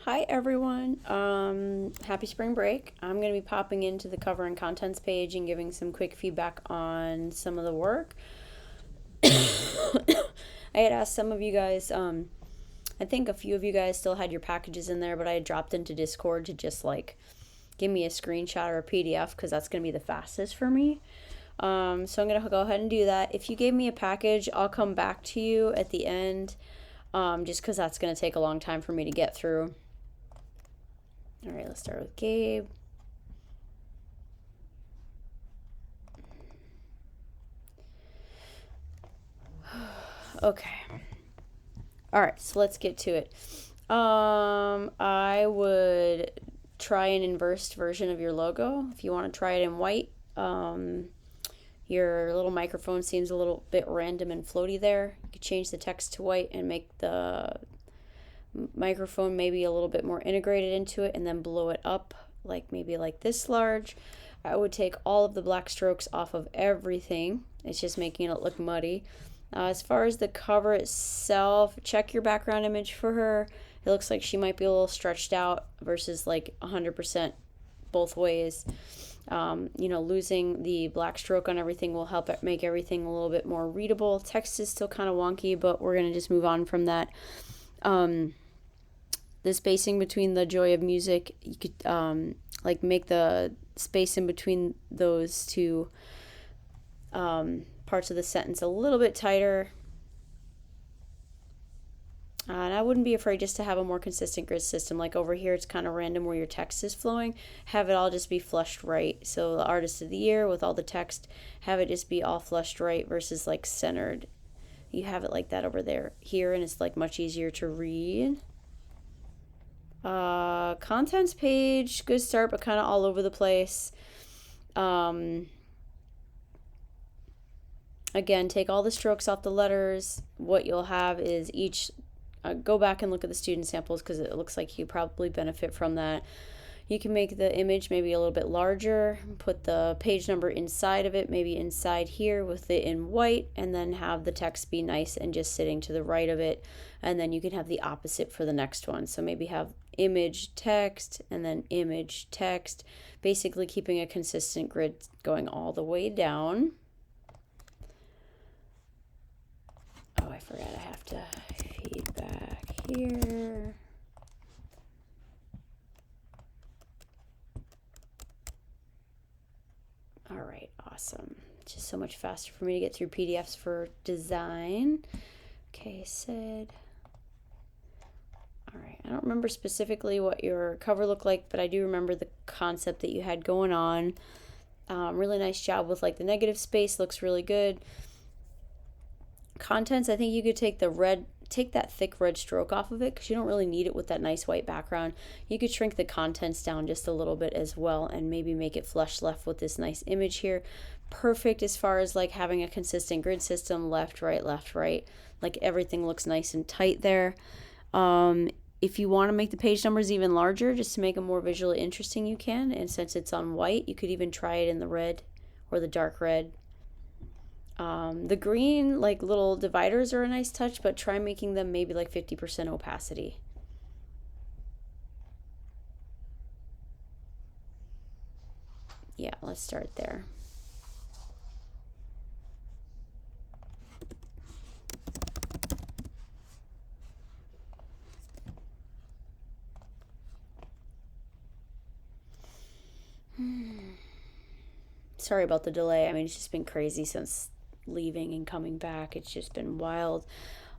Hi everyone. Happy spring break. I'm going to be popping into the cover and contents page and giving some quick feedback on some of the work. I had asked some of you guys, I think a few of you guys still had your packages in there, but I had dropped into Discord to just like give me a screenshot or a PDF because that's going to be the fastest for me. So I'm going to go ahead and do that. If you gave me a package, I'll come back to you at the end, just because that's going to take a long time for me to get through. All right, let's start with Gabe. Okay. All right, so let's get to it. I would try an inversed version of your logo. If you want to try it in white, your little microphone seems a little bit random and floaty there. You could change the text to white and make the microphone maybe a little bit more integrated into it and then blow it up like maybe like this large. I would take all of the black strokes off of everything. It's just making it look muddy. As far as the cover itself, check your background image for her. It looks like she might be a little stretched out versus like 100% both ways. Losing the black stroke on everything will help it make everything a little bit more readable. Text is still kind of wonky, but we're going to just move on from that. The spacing between the joy of music, you could make the space in between those two parts of the sentence a little bit tighter. And I wouldn't be afraid just to have a more consistent grid system. Like over here, it's kind of random where your text is flowing. Have it all just be flushed right. So the artist of the year with all the text, have it just be all flushed right versus like centered. You have it like that over there here, and it's like much easier to read. Contents page, good start, but kind of all over the place. Again, take all the strokes off the letters. What you'll have is each, go back and look at the student samples because it looks like you probably benefit from that. You can make the image maybe a little bit larger, put the page number inside of it, maybe inside here with it in white, and then have the text be nice and just sitting to the right of it. And then you can have the opposite for the next one. So maybe have image text and then image text, basically keeping a consistent grid going all the way down. Oh, I forgot I have to feedback here. All right, awesome. It's just so much faster for me to get through PDFs for design. Okay, Sid. All right, I don't remember specifically what your cover looked like, but I do remember the concept that you had going on. Really nice job with like the negative space, looks really good. Contents, I think you could take that thick red stroke off of it because you don't really need it with that nice white background. You could shrink the contents down just a little bit as well and maybe make it flush left with this nice image here. Perfect as far as like having a consistent grid system, left, right, like everything looks nice and tight there. If you want to make the page numbers even larger just to make them more visually interesting, you can, and since it's on white, you could even try it in the red or the dark red. The green, like little dividers are a nice touch, but try making them maybe like 50% opacity. Yeah, let's start there. Sorry about the delay. I mean, it's just been crazy since leaving and coming back. It's just been wild.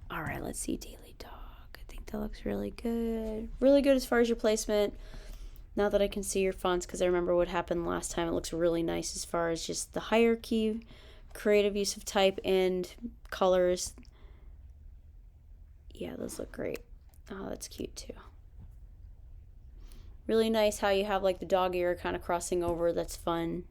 All right, let's see Daily Dog. I think that looks really good. Really good as far as your placement. Now that I can see your fonts, because I remember what happened last time, it looks really nice as far as just the hierarchy, creative use of type, and colors. Yeah, those look great. Oh, that's cute too. Really nice how you have like the dog ear kind of crossing over. That's fun.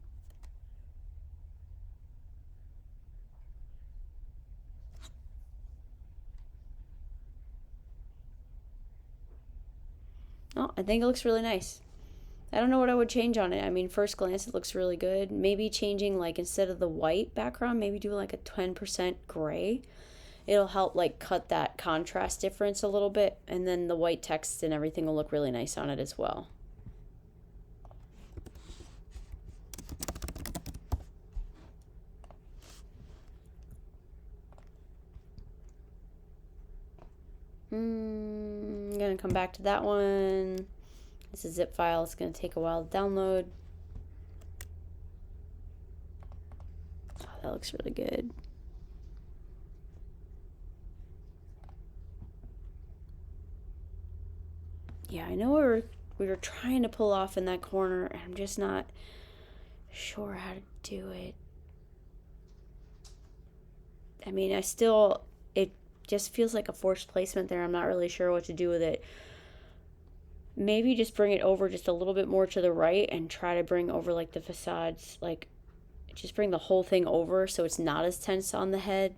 Oh, I think it looks really nice. I don't know what I would change on it. I mean, first glance, it looks really good. Maybe changing, like, instead of the white background, maybe do like a 10% gray it'll help like cut that contrast difference a little bit, and then the white text and everything will look really nice on it as well. I'm gonna come back to that one. It's a zip file. It's gonna take a while to download. Oh, that looks really good. Yeah, I know we were trying to pull off in that corner, and I'm just not sure how to do it. I mean, it just feels like a forced placement there. I'm not really sure what to do with it. Maybe just bring it over just a little bit more to the right and try to bring over like the facades, like just bring the whole thing over so it's not as tense on the head.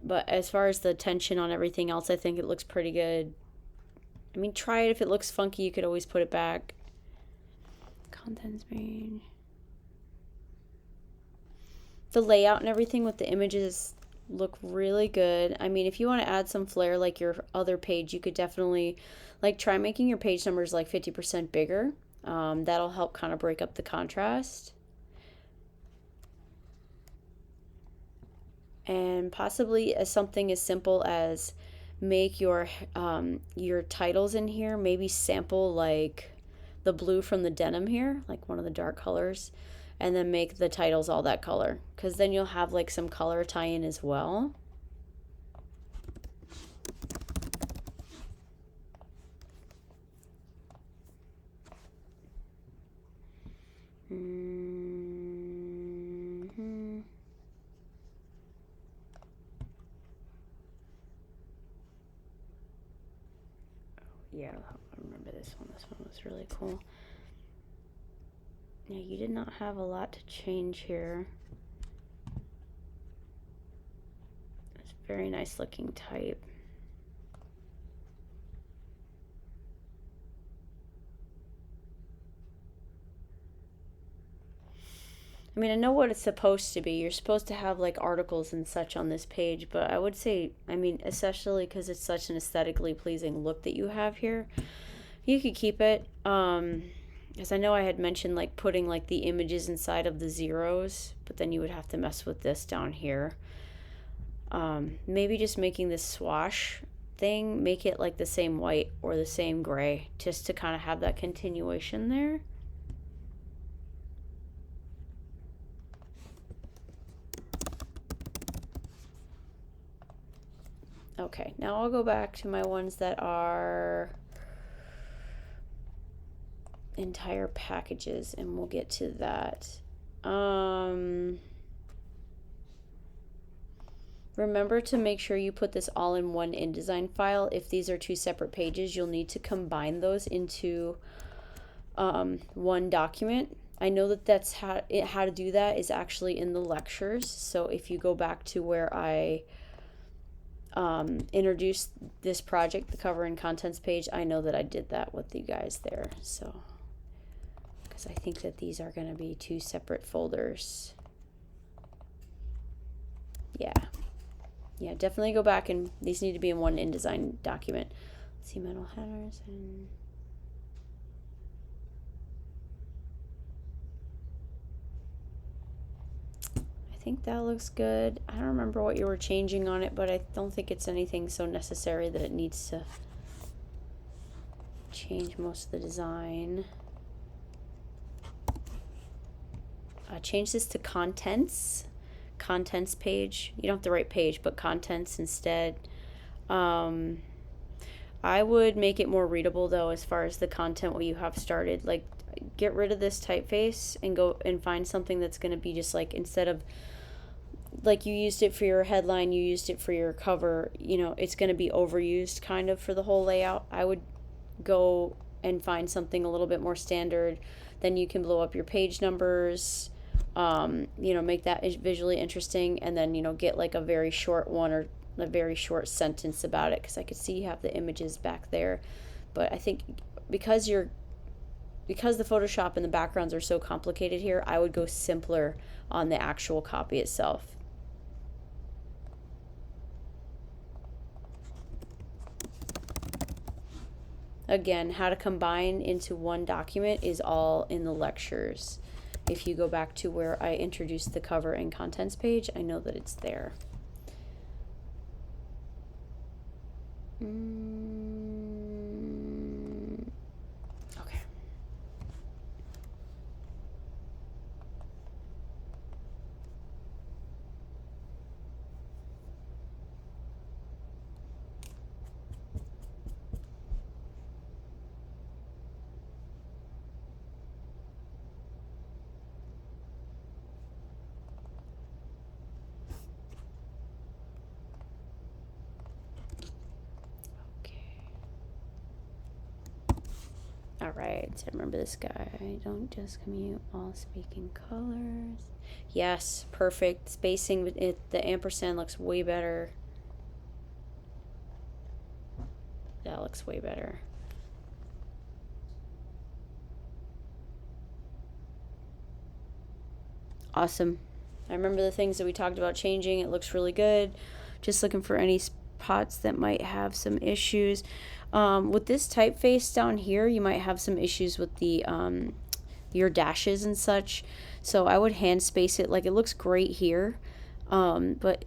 But as far as the tension on everything else, I think it looks pretty good. I mean, try it. If it looks funky, you could always put it back. Contents page. The layout and everything with the images look really good. I mean, if you want to add some flair like your other page, you could definitely like try making your page numbers like 50% bigger. That'll help kind of break up the contrast. And possibly as something as simple as make your titles in here maybe sample like the blue from the denim here, like one of the dark colors, and then make the titles all that color, because then you'll have like some color tie-in as well. Yeah, I remember this one. This one was really cool. Yeah, you did not have a lot to change here. It's very nice looking type. I mean, I know what it's supposed to be. You're supposed to have like articles and such on this page, but I would say, I mean, especially because it's such an aesthetically pleasing look that you have here, you could keep it. As I know I had mentioned like putting like the images inside of the zeros, but then you would have to mess with this down here. Maybe just making this swash thing, make it like the same white or the same gray, just to kind of have that continuation there. Okay, now I'll go back to my ones that are entire packages, and we'll get to that. Remember to make sure you put this all in one InDesign file. If these are two separate pages, you'll need to combine those into one document. I know that that's how to do that is actually in the lectures. So if you go back to where I introduced this project, the cover and contents page, I know that I did that with you guys there. So, because I think that these are going to be two separate folders. Yeah, definitely go back, and these need to be in one InDesign document. Let's see, metal headers and I think that looks good. I don't remember what you were changing on it, but I don't think it's anything so necessary that it needs to change most of the design. Change this to contents page. You don't have to write page, but contents instead. I would make it more readable though, as far as the content what you have started. Like, get rid of this typeface and go and find something that's going to be just like, instead of like you used it for your headline, you used it for your cover, you know, it's going to be overused kind of for the whole layout. I would go and find something a little bit more standard. Then you can blow up your page numbers, you know, make that visually interesting, and then, you know, get like a very short one or a very short sentence about it, because I could see you have the images back there. But I think because the Photoshop and the backgrounds are so complicated here, I would go simpler on the actual copy itself. Again, how to combine into one document is all in the lectures. If you go back to where I introduced the cover and contents page, I know that it's there. Okay. All right, so remember this guy. Don't just commute, all speaking colors. Yes, perfect. Spacing, the ampersand looks way better. That looks way better. Awesome. I remember the things that we talked about changing. It looks really good. Just looking for any spots that might have some issues. With this typeface down here, you might have some issues with the your dashes and such. So I would hand space it. Like, it looks great here, but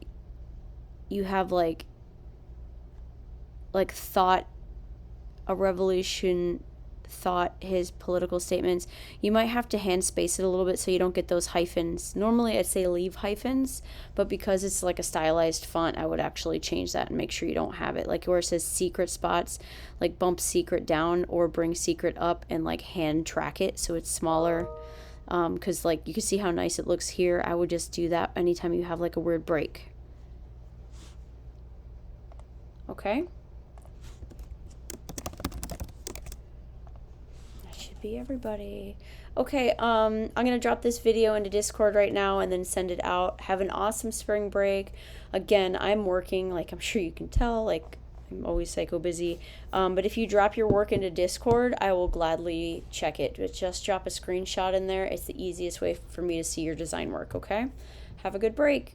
you have like thought, a revolution, thought, his political statements. You might have to hand space it a little bit so you don't get those hyphens. Normally I'd say leave hyphens, but because it's like a stylized font, I would actually change that and make sure you don't have it. Like where it says secret spots, like bump secret down or bring secret up and like hand track it so it's smaller. Because like you can see how nice it looks here. I would just do that anytime you have like a weird break. Okay. Be everybody. Okay, I'm gonna drop this video into Discord right now and then send it out. Have an awesome spring break. Again, I'm working, like I'm sure you can tell, like I'm always psycho busy. But if you drop your work into Discord, I will gladly check it. But just drop a screenshot in there. It's the easiest way for me to see your design work, okay? Have a good break.